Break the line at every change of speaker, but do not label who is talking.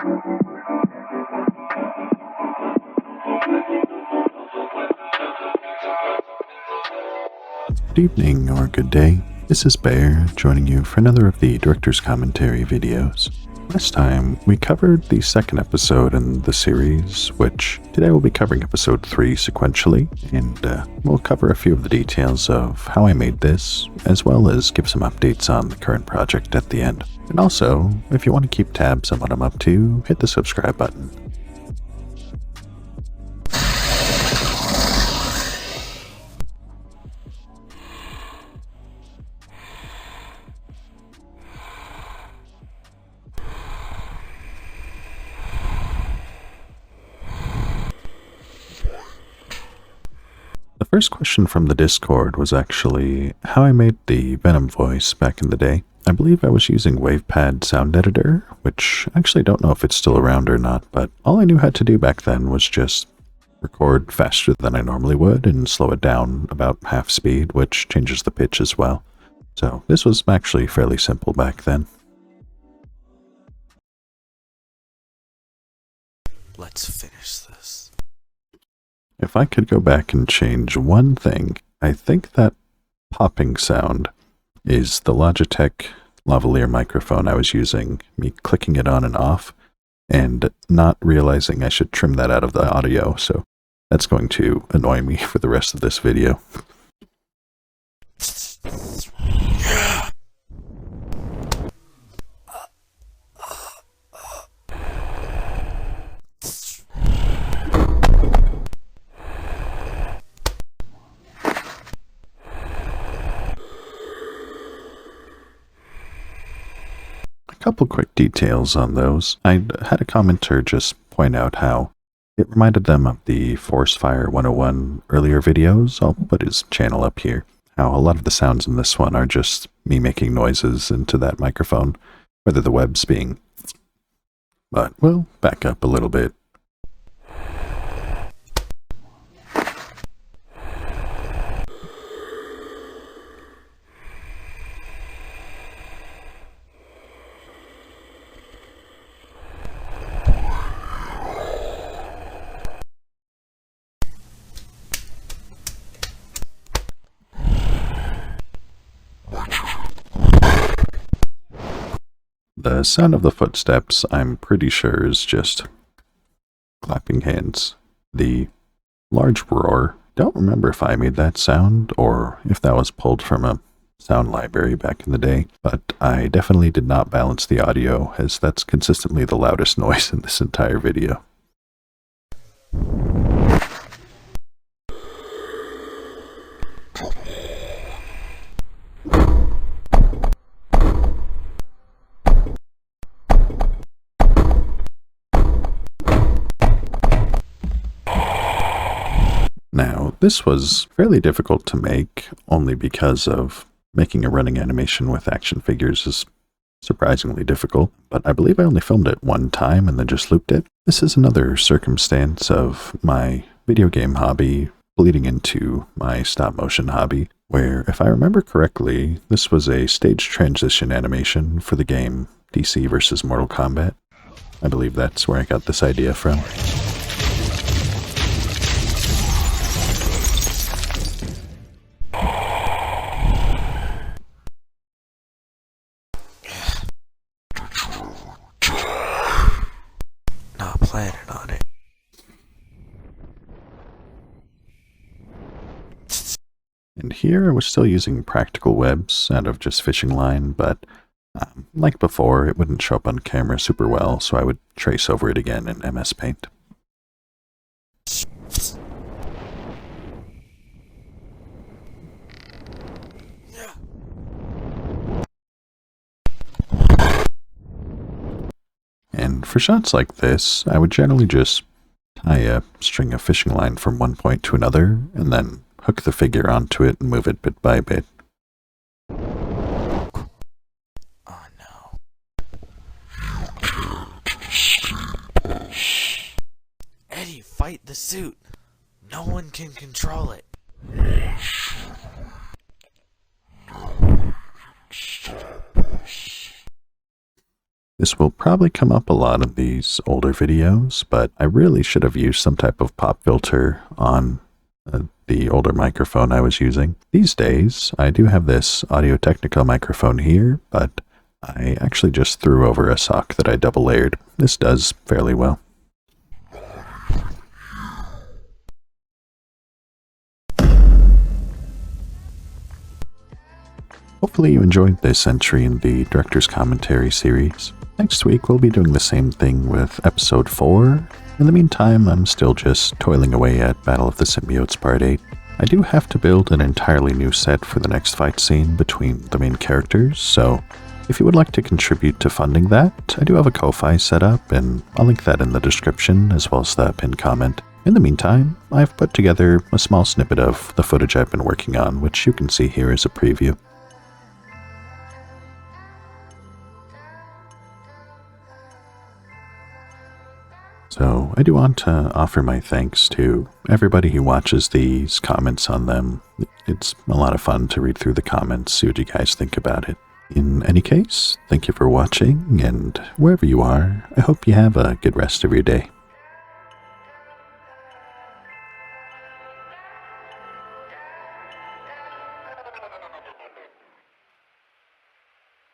Good evening or good day. This is Bear joining you for another of the Director's Commentary videos. Last time we covered the second episode in the series, which today we'll be covering episode 3 sequentially, and we'll cover a few of the details of how I made this, as well as give some updates on the current project at the end. And also, if you want to keep tabs on what I'm up to, hit the subscribe button. The first question from the Discord was actually how I made the Venom voice back in the day. I believe I was using WavePad Sound Editor, which I actually don't know if it's still around or not, but all I knew how to do back then was just record faster than I normally would and slow it down about half speed, which changes the pitch as well. So this was actually fairly simple back then.
Let's finish this.
If I could go back and change one thing, I think that popping sound is the Logitech lavalier microphone I was using, me clicking it on and off, and not realizing I should trim that out of the audio, so that's going to annoy me for the rest of this video. Couple quick details on those. I had a commenter just point out how it reminded them of the Force Fire 101 earlier videos. I'll put his channel up here. How a lot of the sounds in this one are just me making noises into that microphone, whether the web's being... But we'll back up a little bit. The sound of the footsteps, I'm pretty sure, is just clapping hands. The large roar, don't remember if I made that sound or if that was pulled from a sound library back in the day, but I definitely did not balance the audio, as that's consistently the loudest noise in this entire video. Now, this was fairly difficult to make, only because of making a running animation with action figures is surprisingly difficult, but I believe I only filmed it one time and then just looped it. This is another circumstance of my video game hobby bleeding into my stop-motion hobby, where, if I remember correctly, this was a stage transition animation for the game DC vs. Mortal Kombat. I believe that's where I got this idea from.
Not planning on it.
And here I was still using practical webs out of just fishing line, but like before, it wouldn't show up on camera super well, so I would trace over it again in MS Paint. And for shots like this, I would generally just tie a string of fishing line from one point to another, and then hook the figure onto it and move it bit by bit.
Oh no. Eddie, fight the suit. No one can control it.
This will probably come up a lot in these older videos, but I really should have used some type of pop filter on the older microphone I was using. These days, I do have this Audio-Technica microphone here, but I actually just threw over a sock that I double layered. This does fairly well. Hopefully you enjoyed this entry in the Director's Commentary series. Next week we'll be doing the same thing with Episode 4. In the meantime, I'm still just toiling away at Battle of the Symbiotes Part 8. I do have to build an entirely new set for the next fight scene between the main characters, so if you would like to contribute to funding that, I do have a Ko-Fi set up, and I'll link that in the description as well as the pinned comment. In the meantime, I've put together a small snippet of the footage I've been working on, which you can see here as a preview. So I do want to offer my thanks to everybody who watches these, comments on them. It's a lot of fun to read through the comments, see what you guys think about it. In any case, thank you for watching, and wherever you are, I hope you have a good rest of your day.